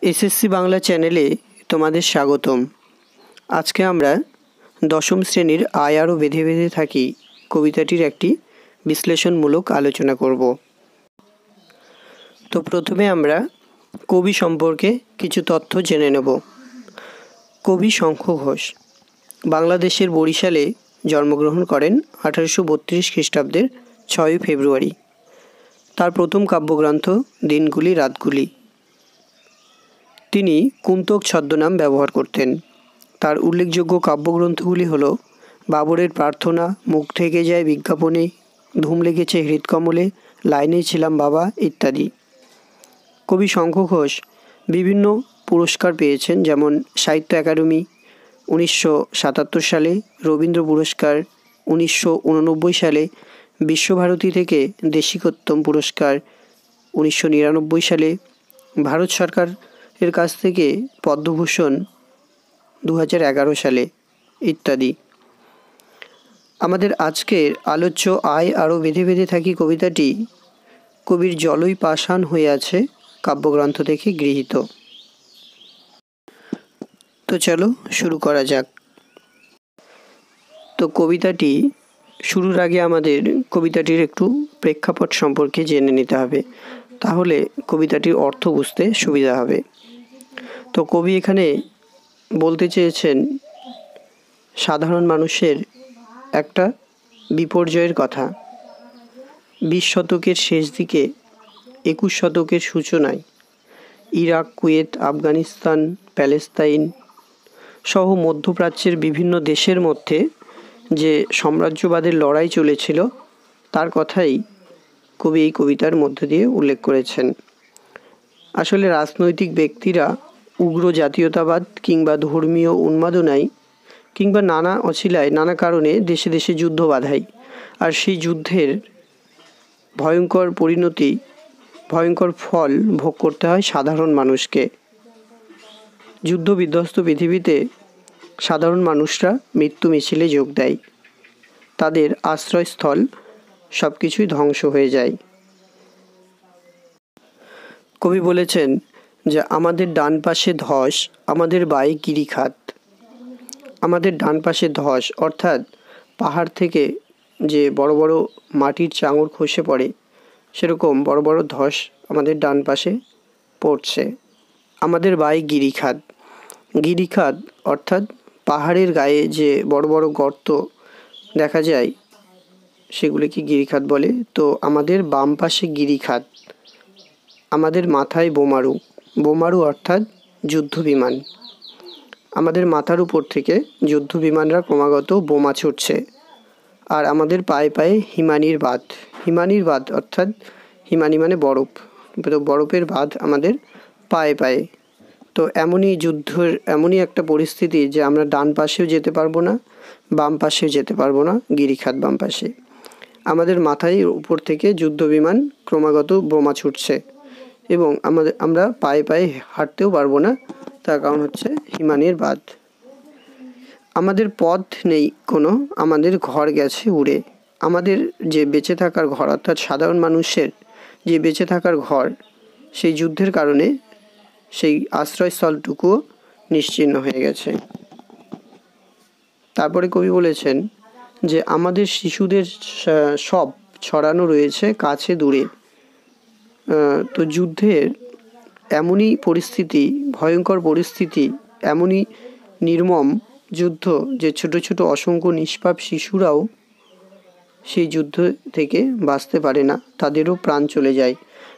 SSC Bangla চ্যানেলে তোমাদের স্বাগতম। আজকে আমরা দশম শ্রেণীর আয় আরও বেঁধে বেঁধে থাকি কবিতাটির একটি বিশ্লেষণমূলক আলোচনা করব। তো প্রথমে আমরা কবি সম্পর্কে কিছু তথ্য জেনে নেব। কবি শঙ্খ ঘোষ বাংলাদেশের বরিশালে জন্মগ্রহণ করেন 1832 খ্রিস্টাব্দের 6 ফেব্রুয়ারি। তার প্রথম কাব্যগ্রন্থ দিনগুলি রাতগুলি। তিনি কুন্তক ছদ্মনাম ব্যবহার করতেন। তার উল্লেখযোগ্য কাব্যগ্রন্থগুলি হল বাবরের প্রার্থনা, মুখ থেকে যায় বিজ্ঞাপনে, ধুম লেগেছে হৃৎকমলে, লাইনে ছিলাম বাবা ইত্যাদি। কবি শঙ্খ ঘোষ বিভিন্ন পুরস্কার পেয়েছেন, যেমন সাহিত্য একাডেমি 1977 সালে, রবীন্দ্র পুরস্কার 1989 সালে, বিশ্বভারতী থেকে দেশিকোত্তম পুরস্কার 1999 সালে, ভারত সরকারের কাছ থেকে পদ্মভূষণ 2011 সালে ইত্যাদি। আমাদের আজকের আলোচ্য আয় আরও বেঁধে বেঁধে থাকি কবিতাটি কবির জলই পাষাণ হয়ে আছে কাব্যগ্রন্থ থেকে গৃহীত। তো চলো শুরু করা যাক। তো কবিতাটি শুরুর আগে আমাদের কবিতাটির একটু প্রেক্ষাপট সম্পর্কে জেনে নিতে হবে, তাহলে কবিতাটির অর্থ বুঝতে সুবিধা হবে। তো কবি এখানে বলতে চেয়েছেন সাধারণ মানুষের একটা বিপর্যয়ের কথা। 20 শতকের শেষ দিকে 21 শতকের সূচনায় ইরাক, কুয়েত, আফগানিস্তান, প্যালেস্তাইন সহ মধ্যপ্রাচ্যের বিভিন্ন দেশের মধ্যে যে সাম্রাজ্যবাদের লড়াই চলেছিল তার কথাই কবি এই কবিতার মধ্য দিয়ে উল্লেখ করেছেন। আসলে রাজনৈতিক ব্যক্তিরা উগ্র জাতীয়তাবাদ কিংবা ধর্মীয় উন্মাদনায় কিংবা নানা অছিলায় নানা কারণে দেশে দেশে যুদ্ধ বাধায়, আর সেই যুদ্ধের ভয়ঙ্কর পরিণতি, ভয়ঙ্কর ফল ভোগ করতে হয় সাধারণ মানুষকে। যুদ্ধ বিধ্বস্ত পৃথিবীতে সাধারণ মানুষরা মৃত্যু মিছিলে যোগ দেয়, তাদের আশ্রয়স্থল সব কিছুই ধ্বংস হয়ে যায়। কবি বলেছেন যে আমাদের ডান পাশে ধস, আমাদের বায়ে গিরিখাত। আমাদের ডান পাশে ধস অর্থাৎ পাহাড় থেকে যে বড় বড় মাটির চাঙড় খসে পড়ে, সেরকম বড় বড় ধস আমাদের ডান পাশে পড়ছে। আমাদের বায়ে গিরিখাত। গিরিখাত অর্থাৎ পাহাড়ের গায়ে যে বড় বড় গর্ত দেখা যায় সেগুলিকে গিরিখাত বলে। তো আমাদের বাম পাশে গিরিখাত। আমাদের মাথায় বোমারু। বোমারু অর্থাৎ যুদ্ধ বিমান। আমাদের মাথার উপর থেকে যুদ্ধ বিমানরা ক্রমাগত বোমা ছুটছে। আর আমাদের পায়ে পায়ে হিমানির বাঁধ। হিমানির বাঁধ অর্থাৎ হিমানি মানে বরফ, তো বরফের বাঁধ আমাদের পায়ে পায়ে। তো এমনই যুদ্ধের এমনই একটা পরিস্থিতি যে আমরা ডান পাশেও যেতে পারবো না, বাম পাশেও যেতে পারবো না, গিরিখাত বাম পাশে। আমাদের মাথায় উপর থেকে যুদ্ধ বিমান ক্রমাগত বোমা ছুটছে এবং আমরা পায়ে পায়ে হাঁটতেও পারবো না, তার কারণ হচ্ছে হিমানির বাঁধ। আমাদের পথ নেই কোনো, আমাদের ঘর গেছে উড়ে। আমাদের যে বেঁচে থাকার ঘর অর্থাৎ সাধারণ মানুষের যে বেঁচে থাকার ঘর, সেই যুদ্ধের কারণে সেই আশ্রয়স্থলটুকুও নিশ্চিহ্ন হয়ে গেছে। তারপরে কবি বলেছেন যে আমাদের শিশুদের সব ছড়ানো রয়েছে কাছে দূরে। তো যুদ্ধের এমনই পরিস্থিতি, ভয়ঙ্কর পরিস্থিতি, এমনই নির্মম যুদ্ধ যে ছোট ছোট অসংখ্য নিষ্পাপ শিশুরাও সেই যুদ্ধ থেকে বাঁচতে পারে না, তাদেরও প্রাণ চলে যায়।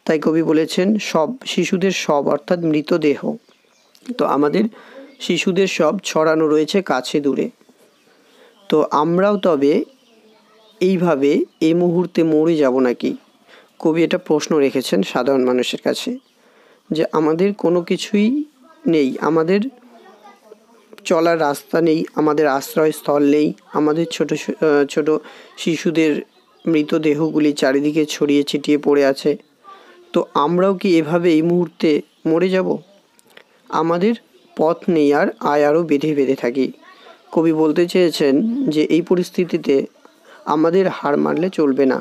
তাই কবি বলেছেন সব শিশুদের সব অর্থাৎ মৃতদেহ। তো আমাদের শিশুদের সব ছড়ানো রয়েছে কাছে দূরে। তো আমরাও তবে এইভাবে এই মুহূর্তে মরে যাব নাকি? কবি এটা প্রশ্ন রেখেছেন সাধারণ মানুষের কাছে, যে আমাদের কোনো কিছুই নেই, আমাদের চলার রাস্তা নেই, আমাদের আশ্রয়স্থল নেই, আমাদের ছোট ছোট শিশুদের মৃতদেহগুলি চারিদিকে ছড়িয়ে ছিটিয়ে পড়ে আছে। তো আমরাও কি এভাবে এই মুহূর্তে মরে যাব? আমাদের পথ নেই আর আয় আরও বেঁধে বেঁধে থাকি। কবি বলতে চেয়েছেন যে এই পরিস্থিতিতে আমাদের হার মানলে চলবে না,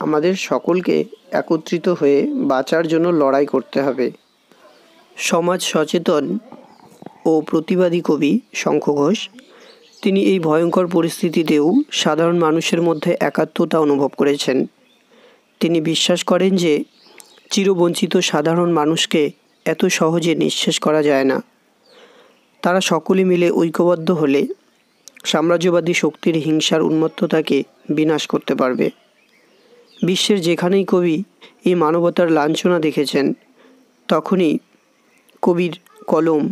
আমাদের সকলকে একত্রিত হয়ে বাঁচার জন্য লড়াই করতে হবে। সমাজ সচেতন ও প্রতিবাদী কবি শঙ্খ ঘোষ তিনি এই ভয়ঙ্কর পরিস্থিতিতেও সাধারণ মানুষের মধ্যে একাত্মতা অনুভব করেছেন। তিনি বিশ্বাস করেন যে চিরবঞ্চিত সাধারণ মানুষকে এত সহজে নিঃশেষ করা যায় না। তারা সকলে মিলে ঐক্যবদ্ধ হলে সাম্রাজ্যবাদী শক্তির হিংসার উন্মত্ততাকে বিনাশ করতে পারবে। বিশ্বের যেখানেই কবি এই মানবতার লাঞ্ছনা দেখেছেন, তখনই কবির কলম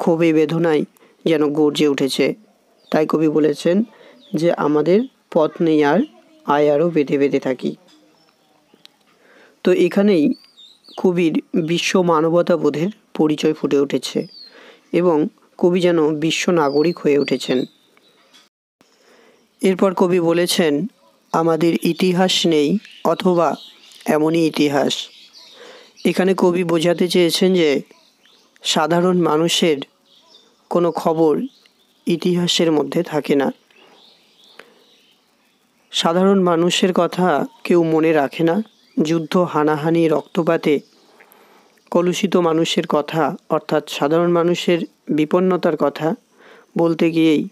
ক্ষোভে বেদনায় যেন গর্জে উঠেছে। তাই কবি বলেছেন যে আমাদের পথ নেই আর, আয় আরও বেঁধে বেঁধে থাকি। তো এখানেই কবির বিশ্ব মানবতাবোধের পরিচয় ফুটে উঠেছে এবং কবি যেন বিশ্ব নাগরিক হয়ে উঠেছেন। এরপর কবি বলেছেন, আমাদের ইতিহাস নেই অথবা এমনই ইতিহাস। এখানে কবি বোঝাতে চেয়েছেন যে সাধারণ মানুষের কোনো খবর ইতিহাসের মধ্যে থাকে না। সাধারণ মানুষের কথা কেউ মনে রাখে না। যুদ্ধ, হানাহানি, রক্তপাতে কলুষিত মানুষের কথা অর্থাৎ সাধারণ মানুষের বিপন্নতার কথা বলতে গিয়েই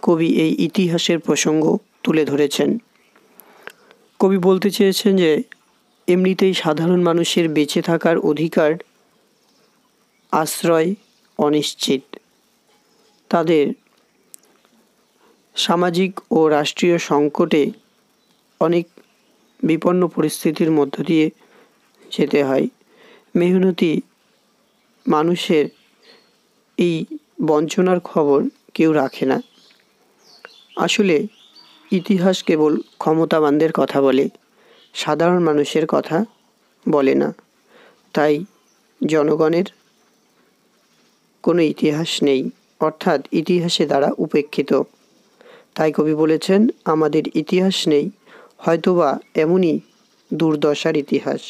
কবি এই ইতিহাসের প্রসঙ্গ তুলে ধরেছেন। কবি বলতে চেয়েছেন যে এমনিতেই সাধারণ মানুষের বেঁচে থাকার অধিকার আশ্রয় অনিশ্চিত। তাদের সামাজিক ও রাষ্ট্রীয় সংকটে অনেক বিপন্ন পরিস্থিতির মধ্য দিয়ে যেতে হয়। মেহনতি মানুষের এই বঞ্চনার খবর কেউ রাখে না। আসলে ইতিহাস কেবল ক্ষমতাবানদের কথা বলে, সাধারণ মানুষের কথা বলে না। তাই জনগণের কোনো ইতিহাস নেই, অর্থাৎ ইতিহাসে দ্বারা উপেক্ষিত। তাই কবি বলেছেন, আমাদের ইতিহাস নেই, হয়তোবা এমনই দুর্দশার ইতিহাস।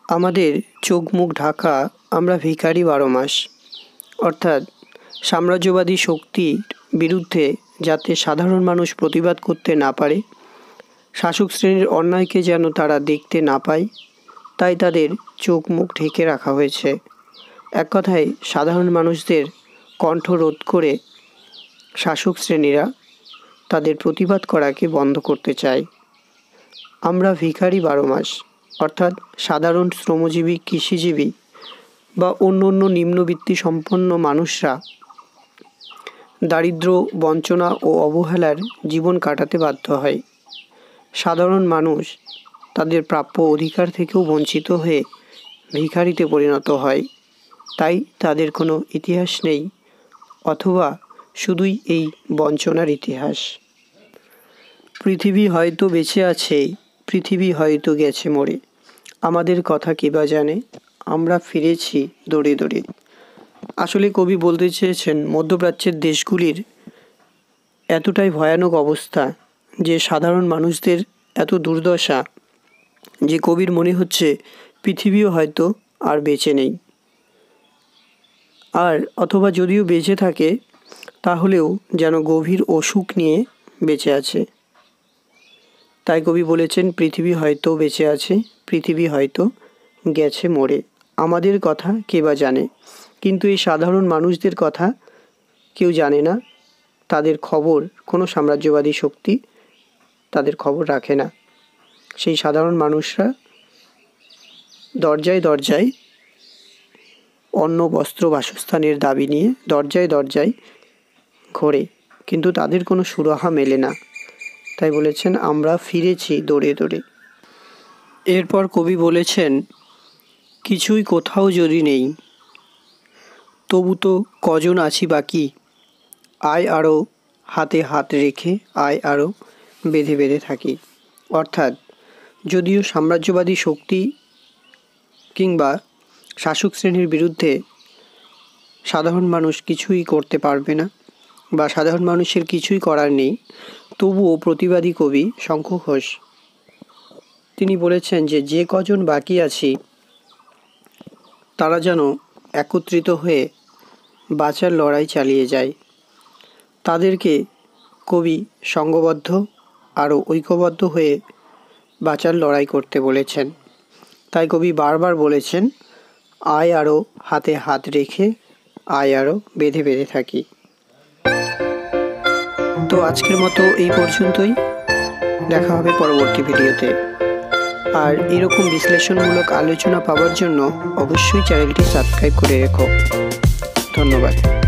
আমাদের চোখ মুখ ঢাকা, আমরা ভিখারি 12 মাস। অর্থাৎ সাম্রাজ্যবাদী শক্তির বিরুদ্ধে যাতে সাধারণ মানুষ প্রতিবাদ করতে না পারে, শাসক শ্রেণীর অন্যায়কে যেন তারা দেখতে না পায়, তাই তাদের চোখ মুখ ঢেকে রাখা হয়েছে। এক কথায় সাধারণ মানুষদের কণ্ঠ রোধ করে শাসক শ্রেণীরা তাদের প্রতিবাদ করাকে বন্ধ করতে চায়। আমরা ভিখারি 12 মাস, অর্থাৎ সাধারণ শ্রমজীবী, কৃষিজীবী বা অন্য অন্য নিম্নবিত্তি সম্পন্ন মানুষরা দারিদ্র, বঞ্চনা ও অবহেলার জীবন কাটাতে বাধ্য হয়। সাধারণ মানুষ তাদের প্রাপ্য অধিকার থেকেও বঞ্চিত হয়ে ভিখারিতে পরিণত হয়। তাই তাদের কোনো ইতিহাস নেই, অথবা শুধুই এই বঞ্চনার ইতিহাস। পৃথিবী হয়তো বেঁচে আছে, পৃথিবী হয়তো গেছে মরে, আমাদের কথা কে বা জানে, আমরা ফিরেছি দৌড়ে দৌড়ে। আসলে কবি বলতে চেয়েছেন মধ্যপ্রাচ্যের দেশগুলির এতটাই ভয়ানক অবস্থা যে সাধারণ মানুষদের এত দুর্দশা যে কবির মনে হচ্ছে পৃথিবীও হয়তো আর বেঁচে নেই, আর অথবা যদিও বেঁচে থাকে তাহলেও যেন গভীর অসুখ নিয়ে বেঁচে আছে। তাই কবি বলেছেন, পৃথিবী হয়তো বেঁচে আছে, পৃথিবী হয়তো গেছে মরে, আমাদের কথা কে বা জানে। কিন্তু এই সাধারণ মানুষদের কথা কেউ জানে না। তাদের খবর কোনো সাম্রাজ্যবাদী শক্তি তাদের খবর রাখে না। সেই সাধারণ মানুষরা দরজায় দরজায় অন্ন, বস্ত্র, বাসস্থানের দাবি নিয়ে দরজায় দরজায় ঘোরে, কিন্তু তাদের কোনো সুরাহা মেলে না। তাই বলেছেন, আমরা ফিরেছি দৌড়ে দৌড়ে। এরপর কবি বলেছেন, কিছুই কোথাও যদি নেই, তবু তো কজন আছি বাকি, আয় আরও হাতে হাত রেখে, আয় আরও বেঁধে বেঁধে থাকি। অর্থাৎ যদিও সাম্রাজ্যবাদী শক্তি কিংবা শাসক শ্রেণীর বিরুদ্ধে সাধারণ মানুষ কিছুই করতে পারবে না বা সাধারণ মানুষের কিছুই করার নেই, তবুও প্রতিবাদী কবি শঙ্খ ঘোষ তিনি বলেছেন যে কজন বাকি আছি তারা যেন একত্রিত হয়ে বাঁচার লড়াই চালিয়ে যায়। তাদেরকে কবি সংঘবদ্ধ আরও ঐক্যবদ্ধ হয়ে বাঁচার লড়াই করতে বলেছেন। তাই কবি বারবার বলেছেন, আয় আরও হাতে হাত রেখে আয় আরও বেঁধে বেঁধে থাকি। তো আজকের মতো এই পর্যন্তই, দেখা হবে পরবর্তী ভিডিওতে। আর এরকম বিশ্লেষণমূলক আলোচনা পাওয়ার জন্য অবশ্যই চ্যানেলটি সাবস্ক্রাইব করে রেখো। ধন্যবাদ।